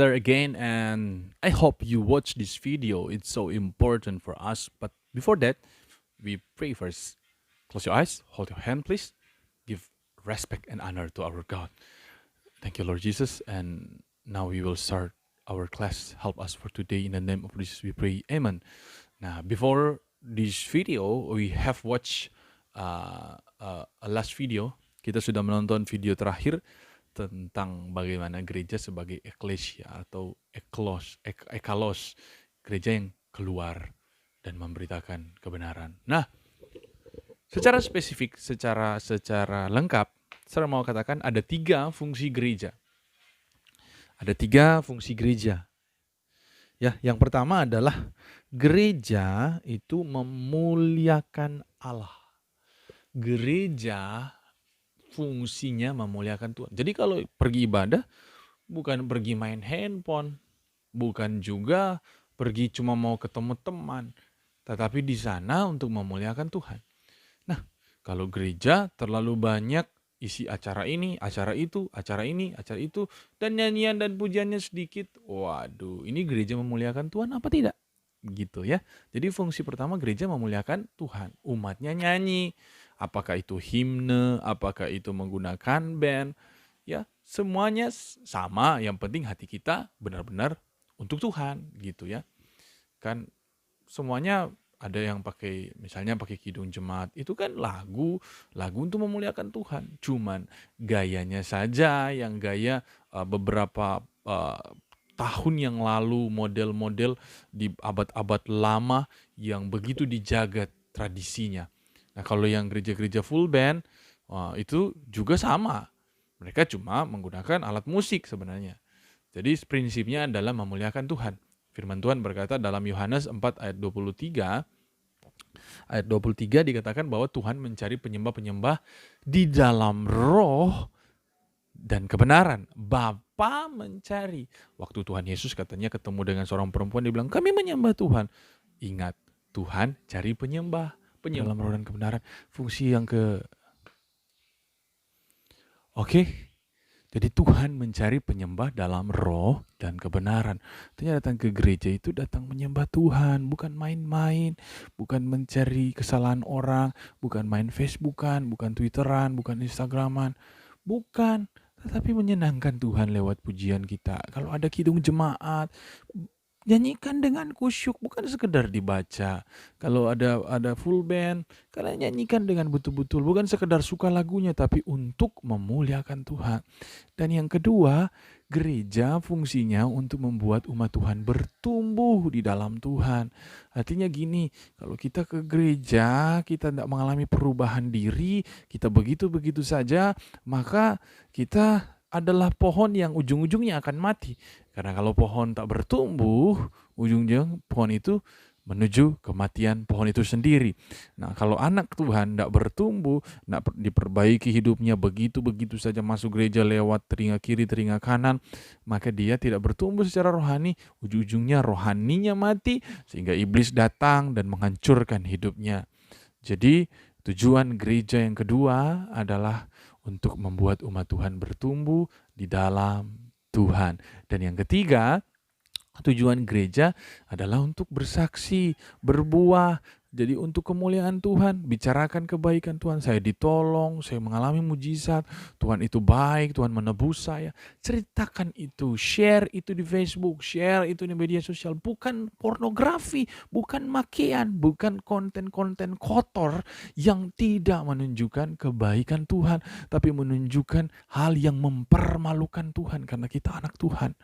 Lazar again, and I hope you watch this video. It's so important for us. But before that, we pray first. Close your eyes, hold your hand, please. Give respect and honor to our God. Thank you, Lord Jesus. And now we will start our class. Help us for today. In the name of Jesus, we pray. Amen. Now, before this video, we have watched a last video. Kita sudah menonton video terakhir tentang bagaimana gereja sebagai eklesia atau ekalos, gereja yang keluar dan memberitakan kebenaran. Nah, secara spesifik, secara lengkap, saya mau katakan ada 3 fungsi gereja. Ada 3 fungsi gereja. Ya, yang pertama adalah gereja itu memuliakan Allah. Gereja fungsinya memuliakan Tuhan. Jadi kalau pergi ibadah, bukan pergi main handphone, bukan juga pergi cuma mau ketemu teman, tetapi di sana untuk memuliakan Tuhan. Nah, kalau gereja terlalu banyak isi acara ini, acara itu, acara ini, acara itu, dan nyanyian dan pujiannya sedikit, waduh, ini gereja memuliakan Tuhan apa tidak? Gitu ya. Jadi fungsi pertama gereja memuliakan Tuhan. Umatnya nyanyi, apakah itu himne, apakah itu menggunakan band, ya semuanya sama. Yang penting hati kita benar-benar untuk Tuhan, gitu ya. Kan semuanya ada yang pakai, misalnya pakai kidung jemaat, itu kan lagu untuk memuliakan Tuhan. Cuman gayanya saja yang gaya beberapa tahun yang lalu, model-model di abad-abad lama yang begitu dijaga tradisinya. Nah, kalau yang gereja-gereja full band, itu juga sama. Mereka cuma menggunakan alat musik sebenarnya. Jadi prinsipnya adalah memuliakan Tuhan. Firman Tuhan berkata dalam Yohanes 4 ayat 23, ayat 23 dikatakan bahwa Tuhan mencari penyembah-penyembah di dalam roh dan kebenaran. Bapa mencari. Waktu Tuhan Yesus katanya ketemu dengan seorang perempuan, dia bilang, kami menyembah Tuhan. Ingat, Tuhan cari penyembah dalam roh dan kebenaran. Fungsi yang Oke. Jadi Tuhan mencari penyembah dalam roh dan kebenaran. Artinya datang ke gereja itu datang menyembah Tuhan, bukan main-main, bukan mencari kesalahan orang, bukan main Facebookan, bukan Twitteran, bukan Instagraman, bukan, tetapi menyenangkan Tuhan lewat pujian kita. Kalau ada kidung jemaat, nyanyikan dengan kusyuk, bukan sekedar dibaca. Kalau ada full band, kalian nyanyikan dengan betul-betul, bukan sekedar suka lagunya, tapi untuk memuliakan Tuhan. Dan yang kedua, gereja fungsinya untuk membuat umat Tuhan bertumbuh di dalam Tuhan. Artinya gini, kalau kita ke gereja, kita tidak mengalami perubahan diri, kita begitu-begitu saja, maka kita adalah pohon yang ujung-ujungnya akan mati. Karena kalau pohon tak bertumbuh, ujungnya pohon itu menuju kematian pohon itu sendiri. Nah, kalau anak Tuhan tidak bertumbuh, tidak diperbaiki hidupnya, begitu-begitu saja masuk gereja lewat telinga kiri, telinga kanan, maka dia tidak bertumbuh secara rohani, ujung-ujungnya rohaninya mati, sehingga iblis datang dan menghancurkan hidupnya. Jadi, tujuan gereja yang kedua adalah untuk membuat umat Tuhan bertumbuh di dalam Tuhan. Dan yang ketiga, tujuan gereja adalah untuk bersaksi, berbuah. Jadi untuk kemuliaan Tuhan, bicarakan kebaikan Tuhan. Saya ditolong, saya mengalami mujizat, Tuhan itu baik, Tuhan menebus saya. Ceritakan itu, share itu di Facebook, share itu di media sosial. Bukan pornografi, bukan makian, bukan konten-konten kotor yang tidak menunjukkan kebaikan Tuhan, tapi menunjukkan hal yang mempermalukan Tuhan karena kita anak Tuhan.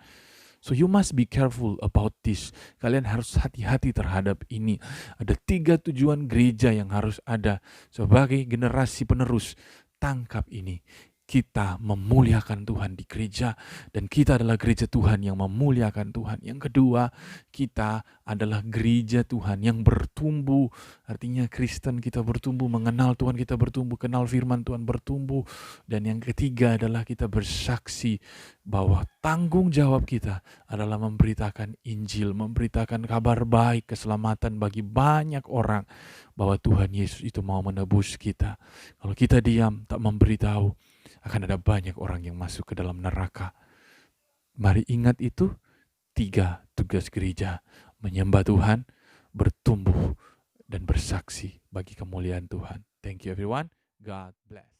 So you must be careful about this. Kalian harus hati-hati terhadap ini. Ada 3 tujuan gereja yang harus ada sebagai generasi penerus. Tangkap ini. Kita memuliakan Tuhan di gereja, dan kita adalah gereja Tuhan yang memuliakan Tuhan. Yang kedua, kita adalah gereja Tuhan yang bertumbuh. Artinya Kristen kita bertumbuh, mengenal Tuhan kita bertumbuh, kenal firman Tuhan bertumbuh. Dan yang ketiga adalah kita bersaksi bahwa tanggung jawab kita adalah memberitakan Injil, memberitakan kabar baik, keselamatan bagi banyak orang, bahwa Tuhan Yesus itu mau menebus kita. Kalau kita diam, tak memberitahu, akan ada banyak orang yang masuk ke dalam neraka. Mari ingat itu, 3 tugas gereja: menyembah Tuhan, bertumbuh, dan bersaksi bagi kemuliaan Tuhan. Thank you everyone. God bless.